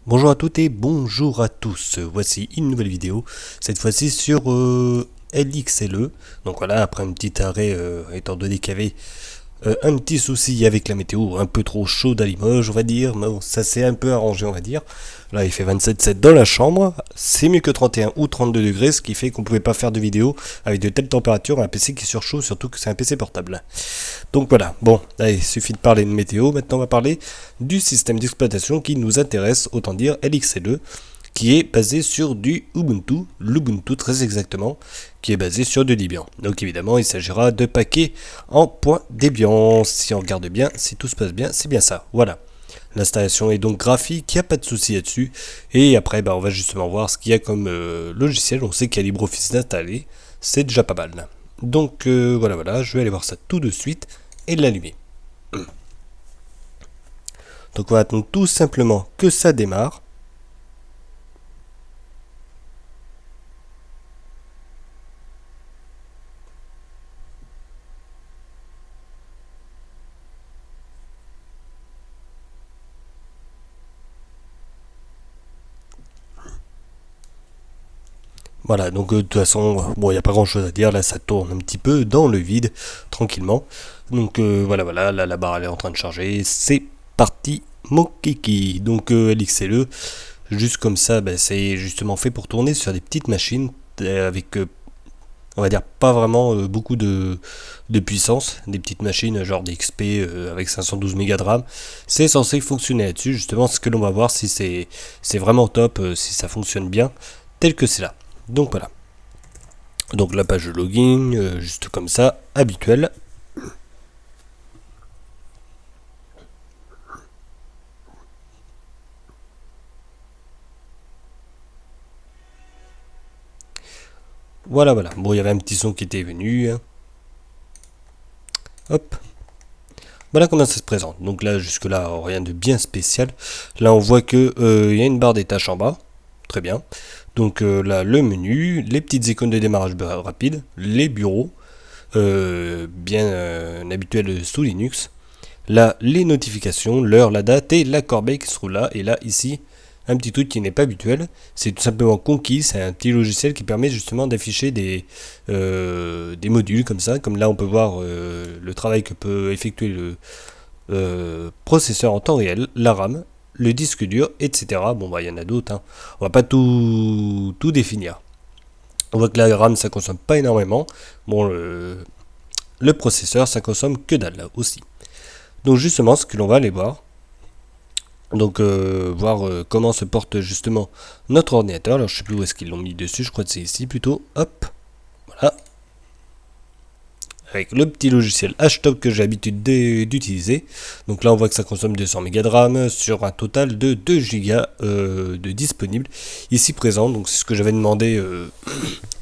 Bonjour à toutes et bonjour à tous. Voici une nouvelle vidéo, cette fois-ci sur LXLE. Donc voilà, après un petit arrêt, étant donné qu'il y avait un petit souci avec la météo, un peu trop chaude à Limoges, on va dire. Mais bon, ça s'est un peu arrangé, on va dire. Là, il fait 27,7 dans la chambre. C'est mieux que 31 ou 32 degrés, ce qui fait qu'on pouvait pas faire de vidéo avec de telles températures. Un PC qui surchauffe, surtout que c'est un PC portable. Donc voilà, bon, allez, il suffit de parler de météo. Maintenant, on va parler du système d'exploitation qui nous intéresse, autant dire LXLE, qui est basé sur du Ubuntu, l'Ubuntu très exactement, qui est basé sur du Debian. Donc évidemment, il s'agira de paquets en .debian. Si on regarde bien, si tout se passe bien, c'est bien ça. Voilà. L'installation est donc graphique, il n'y a pas de souci là-dessus. Et après, on va justement voir ce qu'il y a comme logiciel. On sait qu'il y a LibreOffice installé, c'est déjà pas mal. Donc voilà, je vais aller voir ça tout de suite et l'allumer. Donc on va attendre tout simplement que ça démarre. Voilà, donc de toute façon, bon, il n'y a pas grand chose à dire, là ça tourne un petit peu dans le vide, tranquillement. Donc voilà, là la barre elle est en train de charger, c'est parti mon kiki. Donc LXLE, juste comme ça, c'est justement fait pour tourner sur des petites machines avec, on va dire, pas vraiment beaucoup de puissance, des petites machines genre des XP avec 512 mégas de RAM. C'est censé fonctionner là-dessus, justement, ce que l'on va voir si c'est vraiment top, si ça fonctionne bien, tel que c'est là. Donc voilà. Donc la page de login, juste comme ça, habituelle. Voilà. Bon, il y avait un petit son qui était venu, hein. Hop. Voilà comment ça se présente. Donc là, jusque-là, rien de bien spécial. Là, on voit que il y a une barre des tâches en bas. Très bien. Donc là, le menu, les petites icônes de démarrage rapide, les bureaux, bien habituels sous Linux. Là, les notifications, l'heure, la date et la corbeille qui se trouve là. Et là, ici, un petit truc qui n'est pas habituel. C'est tout simplement Conquis. C'est un petit logiciel qui permet justement d'afficher des modules comme ça. Comme là, on peut voir le travail que peut effectuer le processeur en temps réel, la RAM, le disque dur, etc. Bon, il y en a d'autres, hein. On va pas tout définir. On voit que la RAM, ça consomme pas énormément. Bon, le processeur, ça consomme que dalle là aussi. Donc justement, ce que l'on va aller voir, donc voir comment se porte justement notre ordinateur. Alors je sais plus où est-ce qu'ils l'ont mis dessus, je crois que c'est ici plutôt. Hop, voilà. Avec le petit logiciel HTOP que j'ai l'habitude d'utiliser. Donc là on voit que ça consomme 200 mégas de RAM sur un total de 2 Go de disponible ici présent. Donc c'est ce que j'avais demandé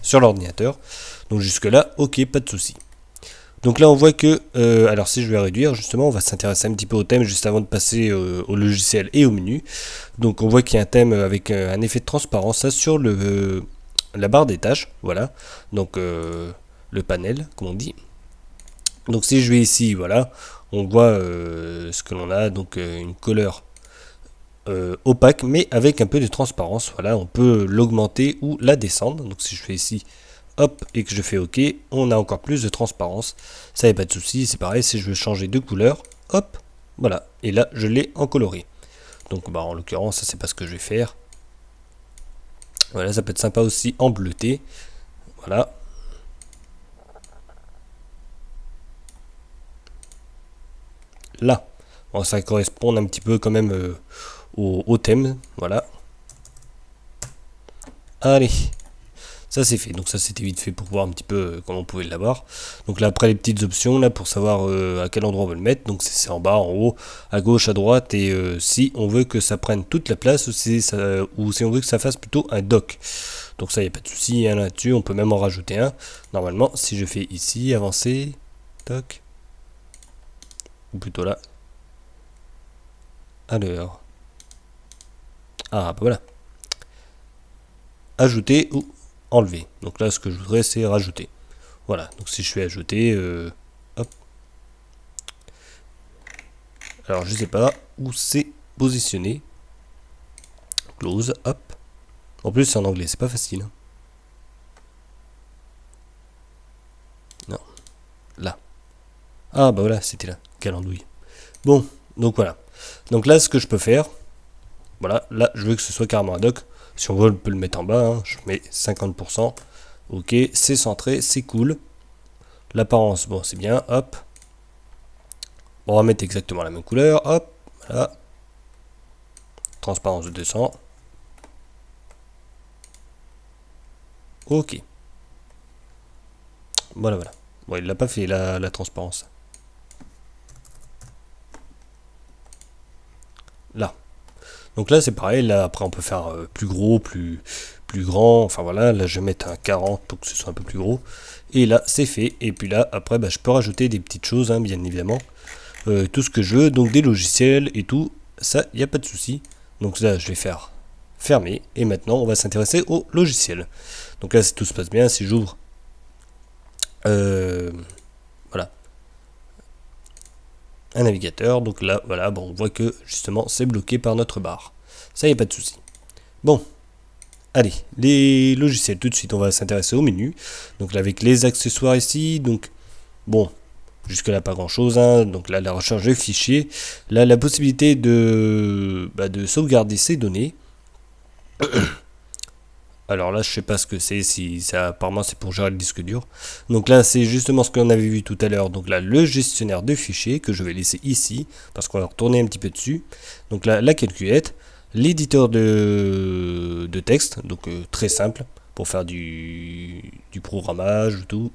sur l'ordinateur. Donc jusque là, ok, pas de souci. Donc là on voit que, alors si je vais réduire justement, on va s'intéresser un petit peu au thème juste avant de passer au logiciel et au menu. Donc on voit qu'il y a un thème avec un effet de transparence ça, sur la barre des tâches, voilà. Donc le panel, comme on dit. Donc si je vais ici, voilà, on voit ce que l'on a, donc une couleur opaque, mais avec un peu de transparence. Voilà, on peut l'augmenter ou la descendre. Donc si je fais ici, hop, et que je fais OK, on a encore plus de transparence. Ça n'y a pas de souci, c'est pareil, si je veux changer de couleur, hop, voilà, et là je l'ai en coloré. Donc en l'occurrence, ça c'est pas ce que je vais faire. Voilà, ça peut être sympa aussi en bleuté. Voilà. Là. Bon, ça correspond un petit peu quand même au thème. Voilà. Allez. Ça c'est fait, donc ça c'était vite fait pour voir un petit peu comment on pouvait l'avoir. Donc là après les petites options là pour savoir à quel endroit on veut le mettre, donc c'est en bas, en haut, à gauche, à droite, et si on veut que ça prenne toute la place ou si on veut que ça fasse plutôt un dock. Donc ça il n'y a pas de souci hein, là-dessus, on peut même en rajouter un. Normalement si je fais ici, avancer, dock, ou plutôt là, alors, voilà, ajouter ou enlever. Donc là ce que je voudrais c'est rajouter. Voilà, donc si je fais ajouter, hop. Alors je sais pas où c'est positionné. close, hop. En plus c'est en anglais, c'est pas facile. Non, là. Ah bah voilà, c'était là, quelle andouille. Bon, donc voilà. Donc là, ce que je peux faire, voilà, là, je veux que ce soit carrément un doc. Si on veut, on peut le mettre en bas, hein. Je mets 50%. Ok, c'est centré, c'est cool. L'apparence, bon, c'est bien, hop. On va mettre exactement la même couleur, hop, voilà. Transparence de 200. Ok. Voilà, voilà. Bon, il l'a pas fait, la transparence. Là. Donc là, c'est pareil. Là, après, on peut faire plus gros, plus grand. Enfin, voilà. Là, je vais mettre un 40 pour que ce soit un peu plus gros. Et là, c'est fait. Et puis là, après, bah, je peux rajouter des petites choses, hein, bien évidemment. Tout ce que je veux. Donc, des logiciels et tout. Ça, il n'y a pas de souci. Donc là, je vais faire fermer. Et maintenant, on va s'intéresser au logiciel. Donc là, si tout se passe bien, si j'ouvre... voilà. Un navigateur, donc là, voilà, bon, on voit que justement c'est bloqué par notre barre. Ça, y a pas de souci. Bon, allez, les logiciels, tout de suite, on va s'intéresser au menu. Donc là, avec les accessoires ici, donc bon, jusque là pas grand chose, hein. Donc là, la recherche de fichiers, là, la possibilité de sauvegarder ces données. Alors là, je sais pas ce que c'est, si ça apparemment c'est pour gérer le disque dur. Donc là, c'est justement ce qu'on avait vu tout à l'heure. Donc là, le gestionnaire de fichiers que je vais laisser ici parce qu'on va retourner un petit peu dessus. Donc là, la calculette, l'éditeur de texte, donc très simple pour faire du programmage ou tout.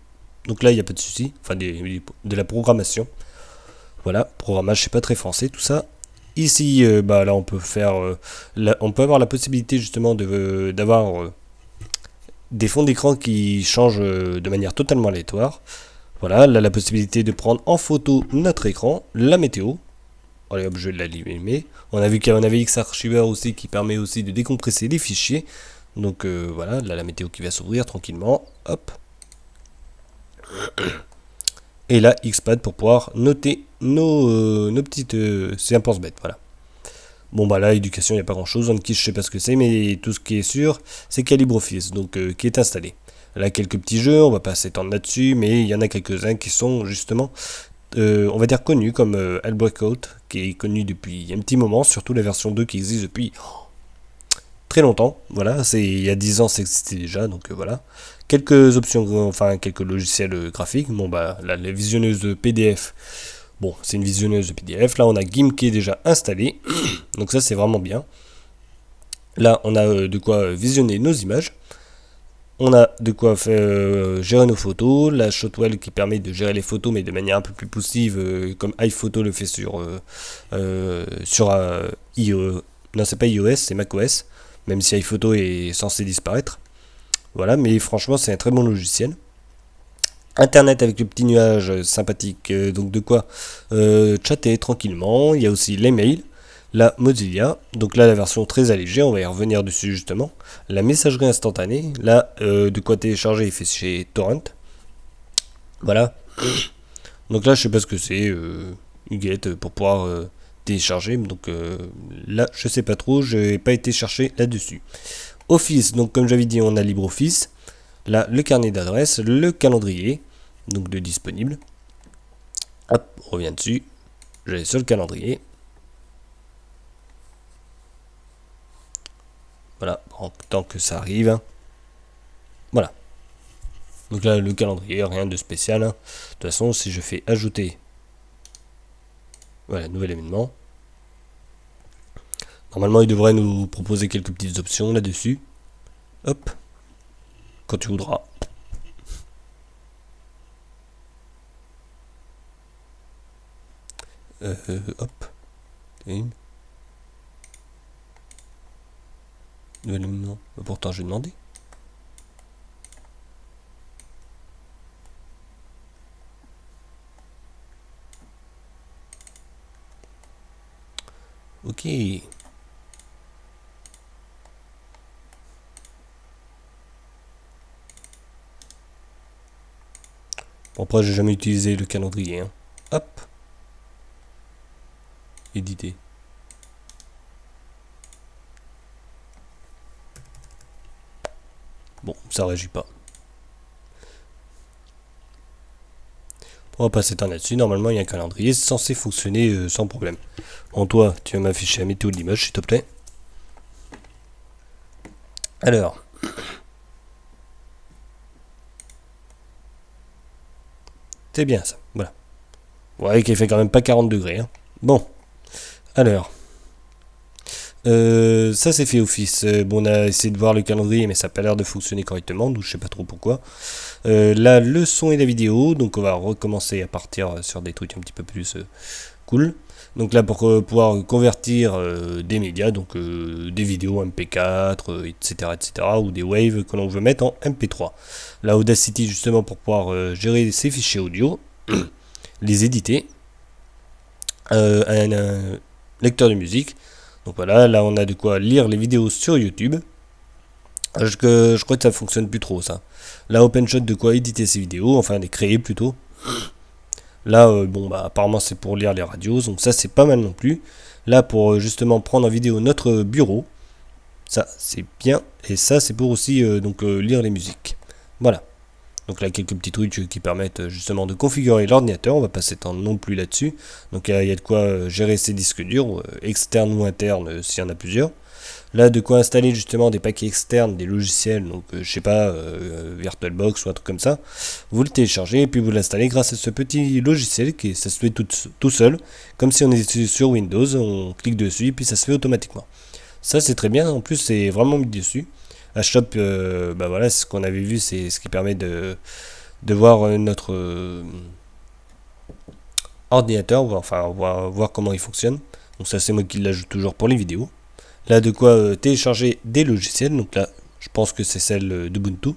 Donc là, il n'y a pas de souci, enfin de la programmation. Voilà, programmage, c'est pas très français tout ça. Ici, bah là, on peut faire, on peut avoir la possibilité justement d'avoir des fonds d'écran qui changent de manière totalement aléatoire. Voilà, là la possibilité de prendre en photo notre écran, la météo. Allez hop, je vais l'allumer. On a vu qu'il y a un AVX Archiver aussi qui permet aussi de décompresser les fichiers. Donc voilà, là la météo qui va s'ouvrir tranquillement. Hop. Et là, Xpad pour pouvoir noter nos petites séances bêtes. Voilà. Bon bah là, éducation, il n'y a pas grand chose. OnKey, je sais pas ce que c'est, mais tout ce qui est sûr, c'est qu'il y a LibreOffice, donc qui est installé. Là, quelques petits jeux, on va pas s'étendre là-dessus, mais il y en a quelques-uns qui sont justement, on va dire, connus, comme Breakout, qui est connu depuis un petit moment, surtout la version 2 qui existe depuis très longtemps. Voilà, il y a 10 ans, ça existait déjà, donc voilà. Quelques options, enfin quelques logiciels graphiques. Bon bah là, les visionneuses PDF. Bon, c'est une visionneuse de PDF. Là, on a GIMP qui est déjà installé. Donc ça, c'est vraiment bien. Là, on a de quoi visionner nos images. On a de quoi faire, gérer nos photos. La Shotwell qui permet de gérer les photos, mais de manière un peu plus poussive, comme iPhoto le fait sur iOS. Non, c'est pas iOS, c'est macOS. Même si iPhoto est censé disparaître. Voilà, mais franchement, c'est un très bon logiciel. Internet avec le petit nuage sympathique, donc de quoi chatter tranquillement. Il y a aussi les mails, la Mozilla, donc là la version très allégée, on va y revenir dessus justement. La messagerie instantanée, là de quoi télécharger, il fait chez Torrent. Voilà. Donc là je sais pas ce que c'est, Uget pour pouvoir télécharger, donc là je sais pas trop, je n'ai pas été chercher là-dessus. Office, donc comme j'avais dit, on a LibreOffice. Là, le carnet d'adresse, le calendrier, donc de disponible. Hop, on revient dessus. J'allais sur le calendrier. Voilà, tant que ça arrive. Hein. Voilà. Donc là, le calendrier, rien de spécial. Hein. De toute façon, si je fais ajouter, voilà, nouvel événement. Normalement, il devrait nous proposer quelques petites options là-dessus. Hop, quand tu voudras. Hop. Nouvel événement. Pourtant, j'ai demandé. Ok. Bon, après, j'ai jamais utilisé le calendrier. Hein. Hop. Éditer. Bon, ça réagit pas. On va pas s'étendre là-dessus. Normalement, il y a un calendrier censé fonctionner sans problème. Bon, toi, tu vas m'afficher la météo de Limoges, s'il te plaît. Alors, c'est bien ça. Voilà. Vous voyez qu'il fait quand même pas 40 degrés. Hein. Bon, alors. Ça c'est fait office. Bon, on a essayé de voir le calendrier, mais ça n'a pas l'air de fonctionner correctement, donc je sais pas trop pourquoi. Là, le son et la vidéo, donc on va recommencer à partir sur des trucs un petit peu plus cool. Donc là, pour pouvoir convertir des médias, donc des vidéos MP4, etc., etc., ou des waves que l'on veut mettre en MP3. Là, Audacity, justement, pour pouvoir gérer ces fichiers audio, les éditer, un lecteur de musique. Donc voilà, là on a de quoi lire les vidéos sur YouTube. Je crois que ça fonctionne plus trop ça. Là OpenShot de quoi éditer ces vidéos, enfin les créer plutôt. Là bon bah apparemment c'est pour lire les radios, donc ça c'est pas mal non plus. Là pour justement prendre en vidéo notre bureau, ça c'est bien. Et ça c'est pour aussi donc lire les musiques. Voilà. Donc là, quelques petits trucs qui permettent justement de configurer l'ordinateur. On va pas s'étendre non plus là-dessus. Donc il y a de quoi gérer ses disques durs, externes ou internes, s'il y en a plusieurs. Là, de quoi installer justement des paquets externes, des logiciels, donc je sais pas, VirtualBox ou un truc comme ça. Vous le téléchargez et puis vous l'installez grâce à ce petit logiciel qui ça se fait tout seul. Comme si on était sur Windows, on clique dessus et puis ça se fait automatiquement. Ça c'est très bien, en plus c'est vraiment mis dessus. HTOP, bah voilà, ce qu'on avait vu, c'est ce qui permet de voir notre ordinateur, enfin voir comment il fonctionne. Donc ça c'est moi qui l'ajoute toujours pour les vidéos. Là de quoi télécharger des logiciels, donc là je pense que c'est celle d'Ubuntu.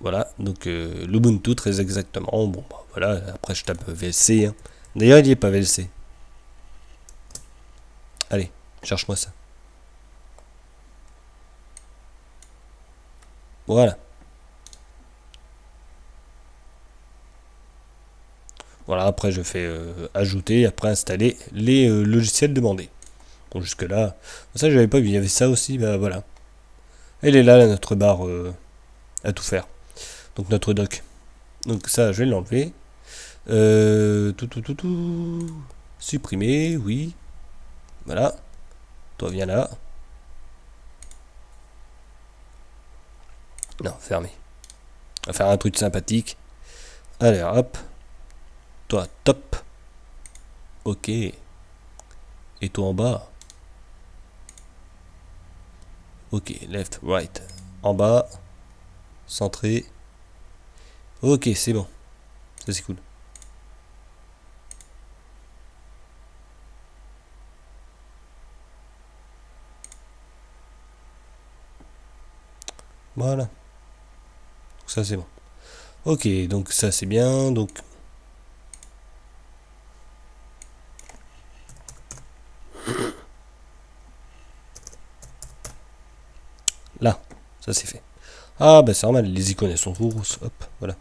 Voilà, donc l'Ubuntu très exactement. Bon bah voilà, après je tape VLC. Hein. D'ailleurs il n'y est pas VLC. Allez, cherche-moi ça. Voilà. Voilà, après je fais ajouter, après installer les logiciels demandés. Bon, jusque là, ça j'avais pas vu, il y avait ça aussi, bah voilà. Elle est là, notre barre à tout faire. Donc notre doc. Donc ça, je vais l'enlever. Tout. Supprimer, oui. Voilà. Toi, viens là. Non, fermé. On va faire un truc sympathique. Allez, hop. Toi, top. Ok. Et toi en bas. Ok, left, right. En bas. Centré. Ok, c'est bon. Ça, c'est cool. Voilà. Donc ça, c'est bon. Ok, donc ça, c'est bien. Donc, là, ça, c'est fait. Ah, bah, c'est normal. Les icônes, elles sont rousses. Hop, voilà.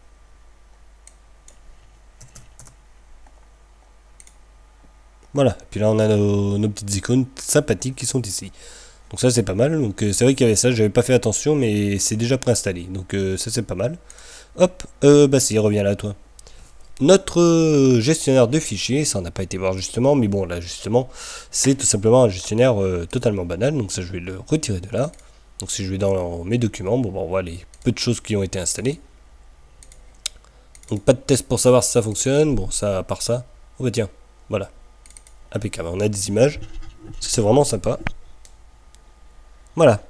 Voilà. Puis là, on a nos petites icônes sympathiques qui sont ici. Donc ça, c'est pas mal. Donc c'est vrai qu'il y avait ça. J'avais pas fait attention, mais c'est déjà préinstallé. Donc ça, c'est pas mal. Hop, bah si, reviens là, toi. Notre gestionnaire de fichiers, ça on n'a pas été voir justement, mais bon là justement, c'est tout simplement un gestionnaire totalement banal, donc ça je vais le retirer de là. Donc si je vais dans mes documents, bon bah, on voit les peu de choses qui ont été installées. Donc pas de test pour savoir si ça fonctionne, bon ça à part ça, oh bah tiens, voilà, impeccable, on a des images, c'est vraiment sympa. Voilà.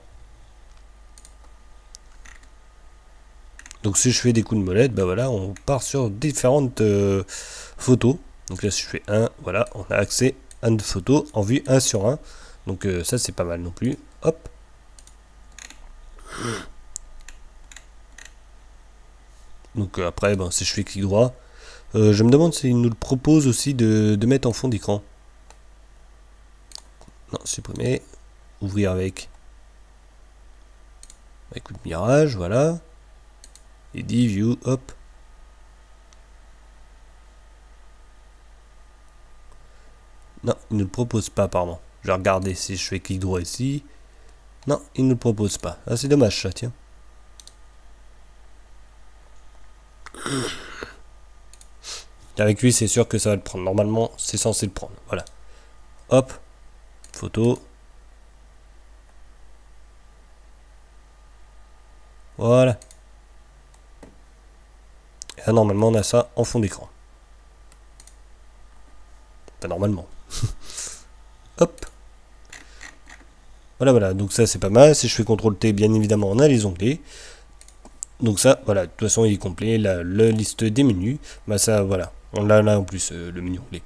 Donc si je fais des coups de molette, bah voilà, on part sur différentes photos. Donc là si je fais 1, voilà, on a accès à une photo en vue 1 sur 1. Donc ça c'est pas mal non plus. Hop. Donc après, ben, si je fais clic droit, je me demande s'il nous le propose aussi de mettre en fond d'écran. Non, supprimer, ouvrir avec. Écoute mirage, voilà. Edit, view, hop. Non, il ne le propose pas apparemment. Je vais regarder si je fais clic droit ici. Non, il ne le propose pas. Ah, c'est dommage ça, tiens. Avec lui, c'est sûr que ça va le prendre. Normalement, c'est censé le prendre. Voilà. Hop. Photo. Voilà. Et là, normalement, on a ça en fond d'écran. Pas normalement. Hop. Voilà, voilà. Donc ça, c'est pas mal. Si je fais CTRL T, bien évidemment, on a les onglets. Donc ça, voilà. De toute façon, il est complet. La liste des menus. Bah ça, voilà. On l'a là en plus, le menu onglet.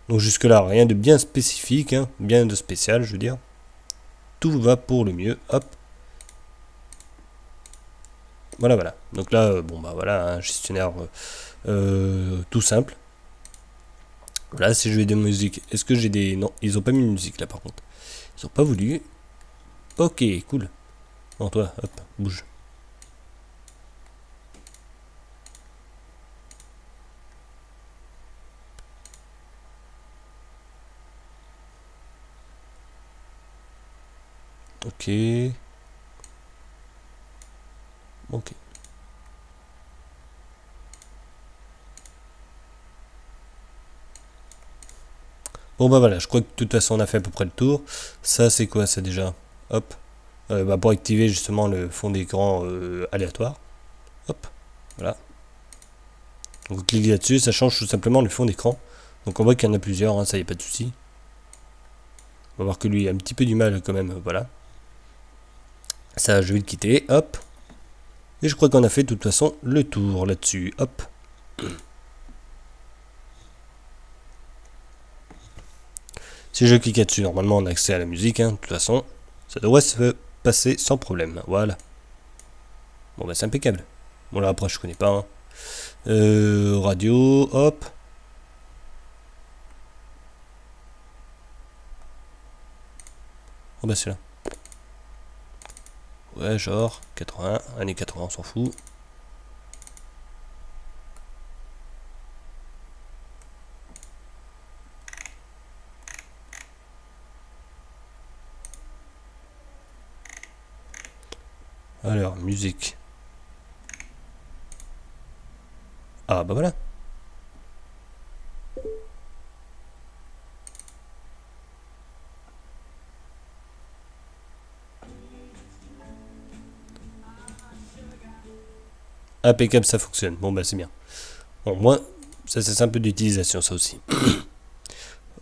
Donc jusque-là, rien de bien spécifique. Hein, bien de spécial, je veux dire. Tout va pour le mieux. Hop. Voilà, voilà. Donc là, bon, bah voilà, un gestionnaire tout simple. Là, si je vais des musiques, est-ce que j'ai des... Non, ils ont pas mis de musique là par contre. Ils ont pas voulu. Ok, cool. Non, toi, hop, bouge. Ok. Ok. Bon bah voilà, je crois que de toute façon on a fait à peu près le tour. Ça c'est quoi ça déjà? Hop. Bah, pour activer justement le fond d'écran aléatoire. Hop. Voilà. Donc vous cliquez là-dessus, ça change tout simplement le fond d'écran. Donc on voit qu'il y en a plusieurs, hein, ça y a pas de souci. On va voir que lui a un petit peu du mal quand même, voilà. Ça, je vais le quitter, hop. Et je crois qu'on a fait de toute façon le tour là-dessus, hop. Si je clique là-dessus, normalement on a accès à la musique, hein, de toute façon. Ça devrait se passer sans problème, voilà. Bon bah c'est impeccable. Bon là après je connais pas. Hein. Radio, hop. Oh bah c'est là. Ouais genre 80, années 80 on s'en fout. Alors musique. Ah bah voilà. Impeccable, ça fonctionne. Bon bah c'est bien. Bon moi, ça c'est simple d'utilisation ça aussi.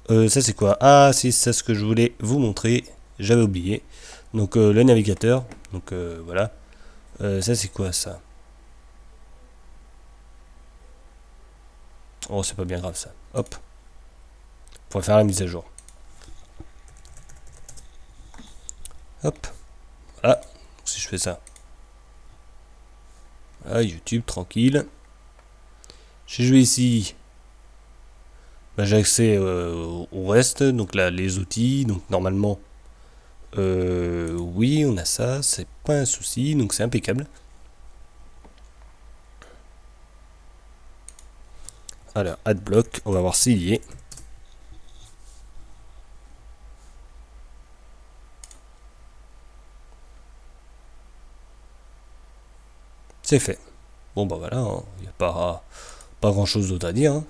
Ça c'est quoi? Ah si, c'est ce que je voulais vous montrer. J'avais oublié. Donc le navigateur. Donc voilà. Ça c'est quoi ça? Oh c'est pas bien grave ça. Hop. Pour faire la mise à jour. Hop. Voilà. Si je fais ça. Voilà, YouTube tranquille. Si je vais ici. Bah, j'ai accès au reste. Donc là les outils. Donc normalement. Oui on a ça. C'est pas un souci. Donc c'est impeccable. Alors, Adblock, on va voir s'il y est. C'est fait. Bon bah voilà, il n'y a pas grand chose d'autre à dire. Hein.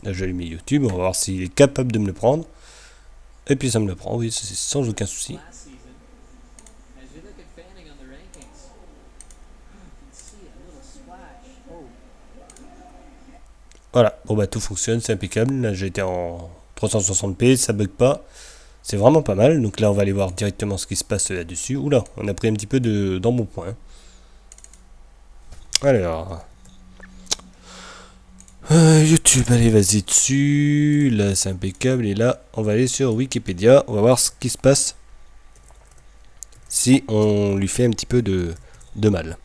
Là j'ai mis YouTube, on va voir s'il est capable de me le prendre. Et puis ça me le prend, oui, c'est sans aucun souci. Voilà, bon bah tout fonctionne, c'est impeccable. Là j'ai été en 360p, ça bug pas. C'est vraiment pas mal. Donc là on va aller voir directement ce qui se passe là-dessus. Oula, on a pris un petit peu d'embonpoint. Alors, YouTube, allez, vas-y dessus. Là, c'est impeccable. Et là, on va aller sur Wikipédia. On va voir ce qui se passe si on lui fait un petit peu de mal.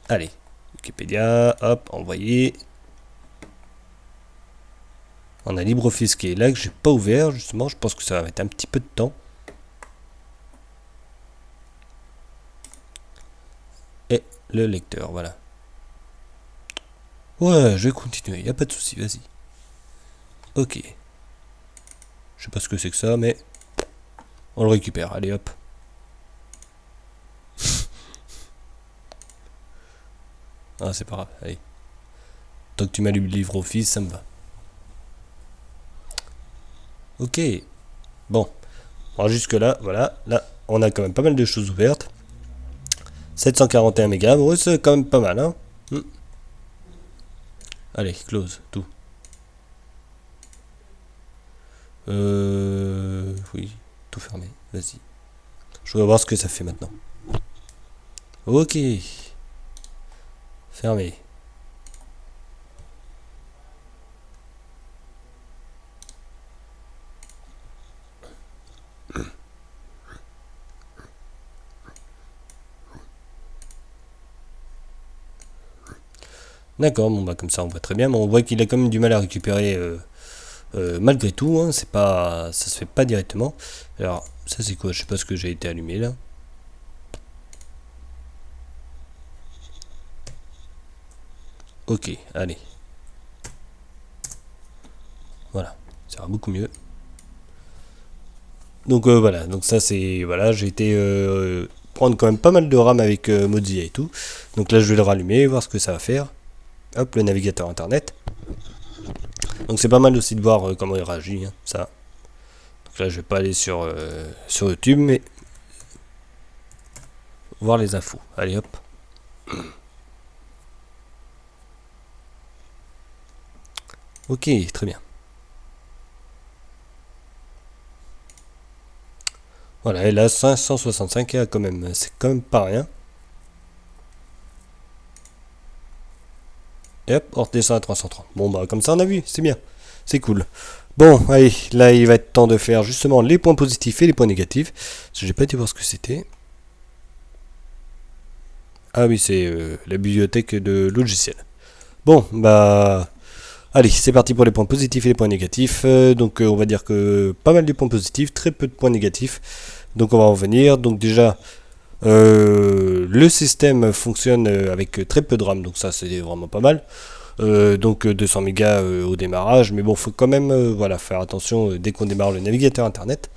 Allez, Wikipédia, hop, envoyer. On a LibreOffice qui est là, que j'ai pas ouvert, justement. Je pense que ça va mettre un petit peu de temps. Et le lecteur, voilà. Ouais, je vais continuer, y a pas de souci, vas-y. Ok. Je sais pas ce que c'est que ça, mais On le récupère, allez hop. Ah c'est pas grave, allez. Tant que tu m'as lu le livre office, ça me va. Ok. Bon. Alors jusque là, voilà. Là, on a quand même pas mal de choses ouvertes. 741 mégas, bon, c'est quand même pas mal, hein. Allez, close, tout. Oui, tout fermé, vas-y. Je vais voir ce que ça fait maintenant. Ok. Fermé. D'accord, bon bah comme ça on voit très bien, mais on voit qu'il a quand même du mal à récupérer malgré tout, hein, c'est pas, ça se fait pas directement. Alors ça c'est quoi? Je sais pas ce que j'ai été allumé là. Ok, allez. Voilà, ça va beaucoup mieux. Donc voilà, donc ça c'est, voilà, j'ai été prendre quand même pas mal de RAM avec Mozilla et tout. Donc là je vais le rallumer, voir ce que ça va faire. Hop, le navigateur internet. Donc c'est pas mal aussi de voir comment il réagit, hein, ça. Donc là je vais pas aller sur YouTube, mais voir les infos. Allez hop. Ok, très bien. Voilà, et là 565 quand même, c'est quand même pas rien. Et hop, on redescend à 330. Bon bah comme ça on a vu, c'est bien. C'est cool. Bon, allez, là il va être temps de faire justement les points positifs et les points négatifs. Parce que j'ai pas été voir ce que c'était. Ah oui, c'est la bibliothèque de logiciels. Bon, bah... Allez, c'est parti pour les points positifs et les points négatifs. Donc on va dire que pas mal de points positifs, très peu de points négatifs. Donc on va en venir. Donc déjà, le système fonctionne avec très peu de RAM, donc ça c'est vraiment pas mal. Donc 200 mégas au démarrage, mais bon, faut quand même voilà, faire attention dès qu'on démarre le navigateur internet.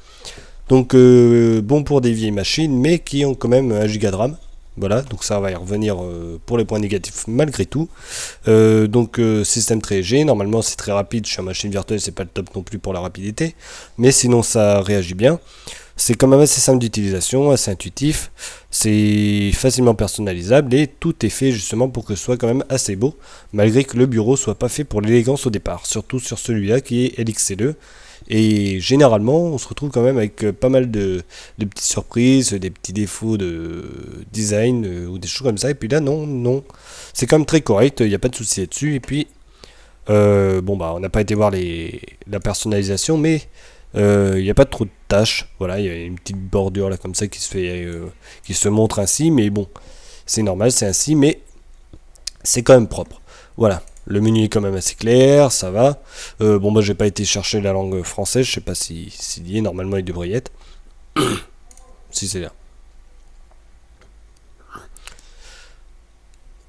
Donc bon pour des vieilles machines, mais qui ont quand même 1 giga de RAM. Voilà, donc ça va y revenir pour les points négatifs malgré tout. Donc système très léger, normalement c'est très rapide, sur machine virtuelle c'est pas le top non plus pour la rapidité, mais sinon ça réagit bien. C'est quand même assez simple d'utilisation, assez intuitif, c'est facilement personnalisable et tout est fait justement pour que ce soit quand même assez beau, malgré que le bureau soit pas fait pour l'élégance au départ, surtout sur celui-là qui est LXCE. Et généralement, on se retrouve quand même avec pas mal de petites surprises, des petits défauts de design ou des choses comme ça. Et puis là, non, non. C'est quand même très correct, il n'y a pas de souci là-dessus. Et puis, bon, bah, on n'a pas été voir la personnalisation, mais il n'y a pas trop de tâches. Voilà, il y a une petite bordure là comme ça qui se fait, qui se montre ainsi. Mais bon, c'est normal, c'est ainsi, mais c'est quand même propre. Voilà. Le menu est quand même assez clair, ça va. Bon, bah, j'ai pas été chercher la langue française, je sais pas s'il y est, normalement il devrait y être. Si c'est là.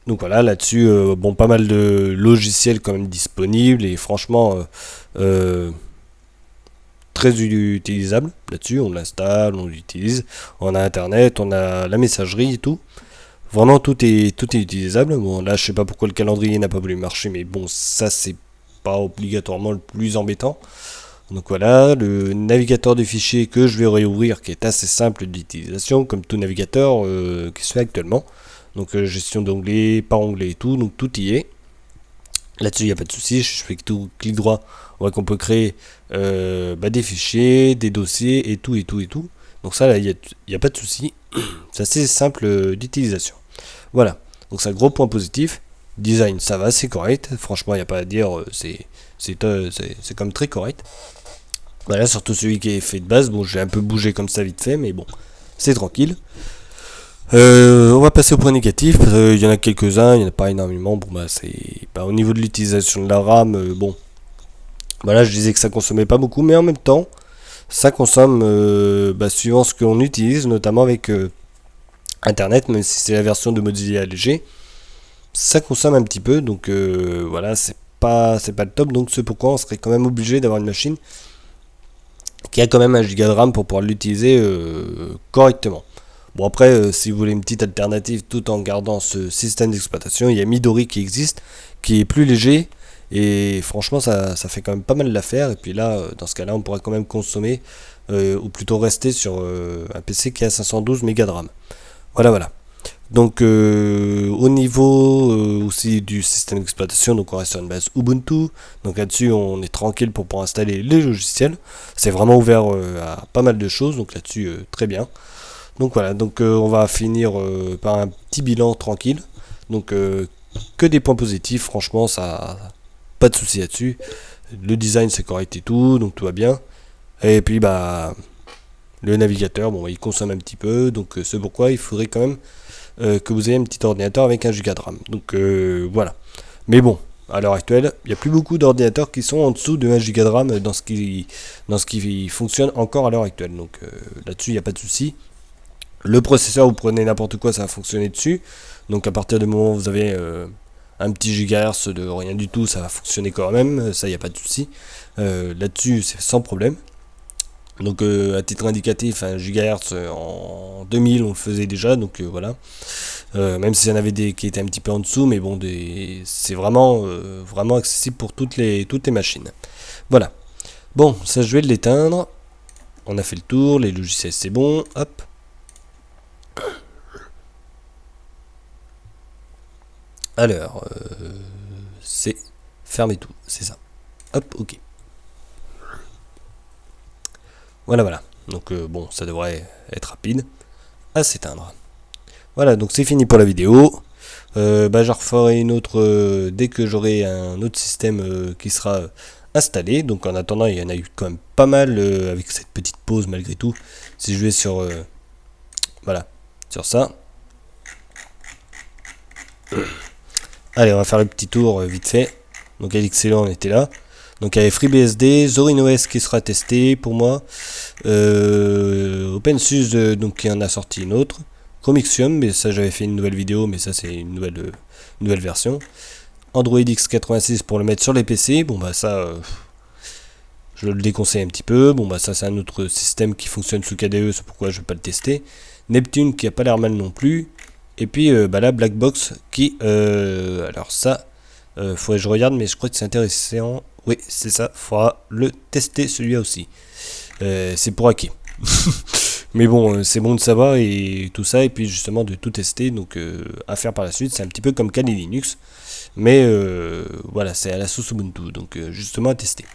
Donc voilà, là-dessus, bon, pas mal de logiciels quand même disponibles et franchement, euh, très utilisable là-dessus. On l'installe, on l'utilise. On a internet, on a la messagerie et tout. Vraiment, tout est utilisable. Bon, là, je sais pas pourquoi le calendrier n'a pas voulu marcher, mais bon, ça, c'est pas obligatoirement le plus embêtant. Donc voilà, le navigateur de fichiers que je vais réouvrir, qui est assez simple d'utilisation, comme tout navigateur qui se fait actuellement. Donc gestion d'onglets, par onglet et tout, donc tout y est. Là-dessus, il n'y a pas de souci. Je fais tout clic droit, on voit qu'on peut créer des fichiers, des dossiers et tout, et tout, et tout. Donc ça, là, il n'y a pas de souci. C'est assez simple d'utilisation. Voilà, donc c'est un gros point positif. Design, ça va, c'est correct. Franchement, il n'y a pas à dire, c'est quand même très correct. Voilà, surtout celui qui est fait de base. Bon, j'ai un peu bougé comme ça vite fait, mais bon, c'est tranquille. On va passer au point négatif. Il y en a quelques-uns, il n'y en a pas énormément. Bon, bah, c'est au niveau de l'utilisation de la RAM. Bon, voilà, je disais que ça consommait pas beaucoup, mais en même temps, ça consomme suivant ce qu'on utilise, notamment avec Internet, même si c'est la version de Mozilla léger, ça consomme un petit peu. Donc voilà, c'est pas le top. Donc c'est pourquoi on serait quand même obligé d'avoir une machine qui a quand même 1 Go de RAM pour pouvoir l'utiliser correctement. Bon après, si vous voulez une petite alternative tout en gardant ce système d'exploitation, il y a Midori qui existe, qui est plus léger, et franchement ça fait quand même pas mal l'affaire, et puis là, dans ce cas-là, on pourrait quand même consommer, ou plutôt rester sur un PC qui a 512 Go de RAM. Voilà. Donc au niveau aussi du système d'exploitation, donc on reste sur une base Ubuntu, donc là-dessus on est tranquille pour pouvoir installer les logiciels, c'est vraiment ouvert à pas mal de choses, donc là-dessus très bien. Donc voilà, donc on va finir par un petit bilan tranquille. Donc que des points positifs, franchement, ça pas de souci là-dessus. Le design c'est correct et tout, donc tout va bien. Et puis bah le navigateur, bon, il consomme un petit peu, donc c'est pourquoi il faudrait quand même que vous ayez un petit ordinateur avec 1 Go de RAM. Donc voilà. Mais bon, à l'heure actuelle, il n'y a plus beaucoup d'ordinateurs qui sont en dessous de 1 Go de RAM dans ce qui fonctionne encore à l'heure actuelle. Donc là-dessus, il n'y a pas de souci. Le processeur, vous prenez n'importe quoi, ça va fonctionner dessus. Donc à partir du moment où vous avez un petit gigahertz de rien du tout, ça va fonctionner quand même. Ça, il n'y a pas de souci. Là-dessus, c'est sans problème. Donc à titre indicatif, 1 gigahertz en 2000, on le faisait déjà. Donc voilà. Même s'il y en avait des qui étaient un petit peu en dessous, mais bon, c'est vraiment, vraiment accessible pour toutes les machines. Voilà. Bon, ça je vais l'éteindre. On a fait le tour, les logiciels c'est bon. Hop. Alors, c'est fermer tout, c'est ça. Hop, ok. Voilà. Donc bon, ça devrait être rapide à s'éteindre. Voilà, donc c'est fini pour la vidéo. Je referai une autre dès que j'aurai un autre système qui sera installé. Donc en attendant, il y en a eu quand même pas mal avec cette petite pause malgré tout. Si je vais sur voilà, sur ça. Allez, on va faire le petit tour vite fait. Donc Elixellon, on était là. Donc il y avait FreeBSD, ZorinOS qui sera testé pour moi. OpenSUSE, donc qui en a sorti une autre. Chromixium, mais ça j'avais fait une nouvelle vidéo, mais ça c'est une nouvelle version. Android X86 pour le mettre sur les PC. Bon bah ça, je le déconseille un petit peu. Bon bah ça c'est un autre système qui fonctionne sous KDE, c'est pourquoi je vais pas le tester. Neptune qui a pas l'air mal non plus. Et puis la Blackbox qui, alors ça, faudrait que je regarde, mais je crois que c'est intéressant. Oui, c'est ça, faudra le tester celui-là aussi. C'est pour hacker. Mais bon, c'est bon de savoir et tout ça, et puis justement de tout tester, donc à faire par la suite. C'est un petit peu comme Kali Linux, mais voilà, c'est à la sauce Ubuntu, donc justement à tester.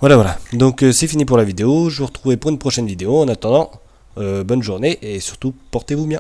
Voilà. Donc c'est fini pour la vidéo. Je vous retrouverai pour une prochaine vidéo. En attendant, bonne journée et surtout portez-vous bien.